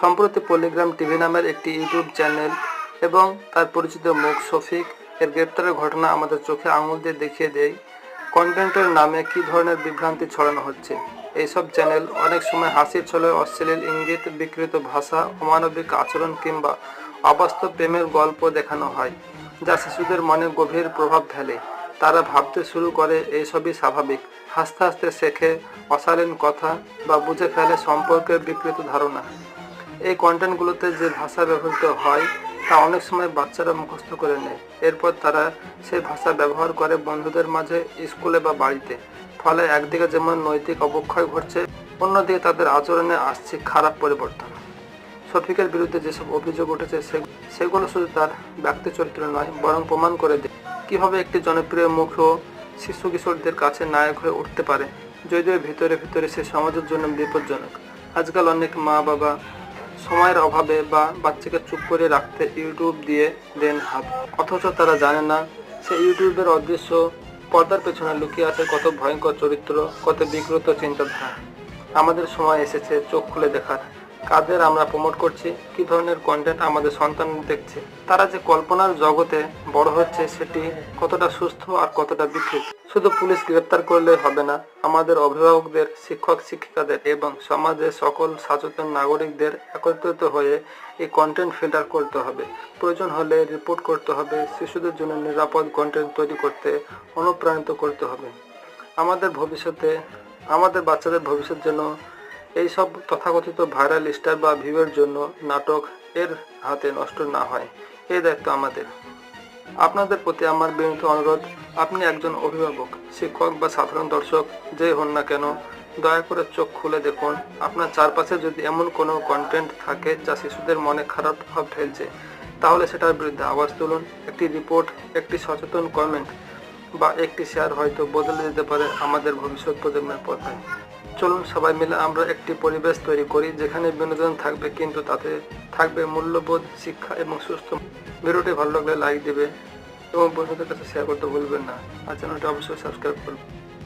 সম্প্রতি Polygram TV নামের একটি ইউটিউব চ্যানেল এবং তার পরিচিত মুখ শফিক এর গ্রেপ্তারের ঘটনা আমাদের চোখে আঙুল দিয়ে দেখিয়ে দেয় কন্টেন্টের নামে কী ধরনের বিভ্রান্তি ছড়ানো হচ্ছে। এইসব চ্যানেল অনেক সময় হাসির ছলে অশ্লীল ইঙ্গিত, বিকৃত ভাষা, অমানবিক আচরণ কিংবা অবাস্তব প্রেমের গল্প দেখানো হয়, যা শিশুদের মনে গভীর প্রভাব ফেলে। তারা ভাবতে শুরু করে এইসবই স্বাভাবিক, হাসতে হাসতে শেখে অশালীন কথা বা বুঝে ফেলে সম্পর্কের বিকৃত ধারণা। এই কন্টেন্টগুলোতে যে ভাষা ব্যবহৃত হয় তা অনেক সময় বাচ্চারা মুখস্থ করে নেয়। এরপর তারা সেই ভাষা ব্যবহার করে বন্ধুদের মাঝে, স্কুলে বা বাড়িতে। ফলে একদিকে যেমন নৈতিক অবক্ষয় ঘটছে, অন্যদিকে তাদের আচরণে আসছে খারাপ পরিবর্তন। শফিকের বিরুদ্ধে যেসব অভিযোগ উঠেছে সেগুলো শুধু তার ব্যক্তি চরিত্র নয়, বরং প্রমাণ করে দেয় কীভাবে একটি জনপ্রিয় মুখও শিশু কিশোরদের কাছে নায়ক হয়ে উঠতে পারে, যদিও ভিতরে ভিতরে সে সমাজের জন্য বিপজ্জনক। আজকাল অনেক মা বাবা সময়ের অভাবে বা বাচ্চাকে চুপ করে রাখতে ইউটিউব দিয়ে দেন হাত, অথচ তারা জানে না সে ইউটিউবের অদৃশ্য পর্দার পেছনে লুকিয়ে আছে কত ভয়ঙ্কর চরিত্র, কত বিকৃত চিন্তাধারা। আমাদের সময় এসেছে চোখ খুলে দেখার, কাদের আমরা প্রমোট করছি, কি ধরনের কন্টেন্ট আমাদের সন্তান দেখছে, তারা যে কল্পনার জগতে বড় হচ্ছে সেটি কতটা সুস্থ আর কতটা বিকৃত। শুধু পুলিশ গ্রেপ্তার করলে হবে না, আমাদের অভিভাবকদের, শিক্ষক শিক্ষিকাদের এবং সমাজের সকল সচেতন নাগরিকদের একত্রিত হয়ে এই কন্টেন্ট ফিল্টার করতে হবে। প্রয়োজন হলে রিপোর্ট করতে হবে, শিশুদের জন্য নিরাপদ কন্টেন্ট তৈরি করতে অনুপ্রাণিত করতে হবে। আমাদের বাচ্চাদের ভবিষ্যৎ যেন এই সব তথাকথিত ভাইরাল স্টার বা ভিউয়ের জন্য নাটক এর হাতে নষ্ট না হয়, এই দায়িত্ব আমাদের। আপনাদের প্রতি আমার বিনীত অনুরোধ, আপনি একজন অভিভাবক, শিক্ষক বা সাধারণ দর্শক যেই হন না কেন, দয়া করে চোখ খুলে দেখুন আপনার চারপাশে যদি এমন কোনো কন্টেন্ট থাকে যা শিশুদের মনে খারাপ প্রভাব ফেলছে, তাহলে সেটার বিরুদ্ধে আওয়াজ তুলুন। একটি রিপোর্ট, একটি সচেতন কমেন্ট বা একটি শেয়ার হয়তো বদলে দিতে পারে আমাদের ভবিষ্যৎ প্রজন্মের পথে। চলুন সবাই মিলে আমরা একটি পরিবেশ তৈরি করি যেখানে বিনোদন থাকবে, কিন্তু তাতে থাকবে মূল্যবোধ, শিক্ষা এবং সুস্থ। ভিডিওটি ভালো লাগলে লাইক দেবে এবং বন্ধুদের কাছে শেয়ার করতে ভুলবেন না, আর চ্যানেলটি অবশ্যই সাবস্ক্রাইব করবেন।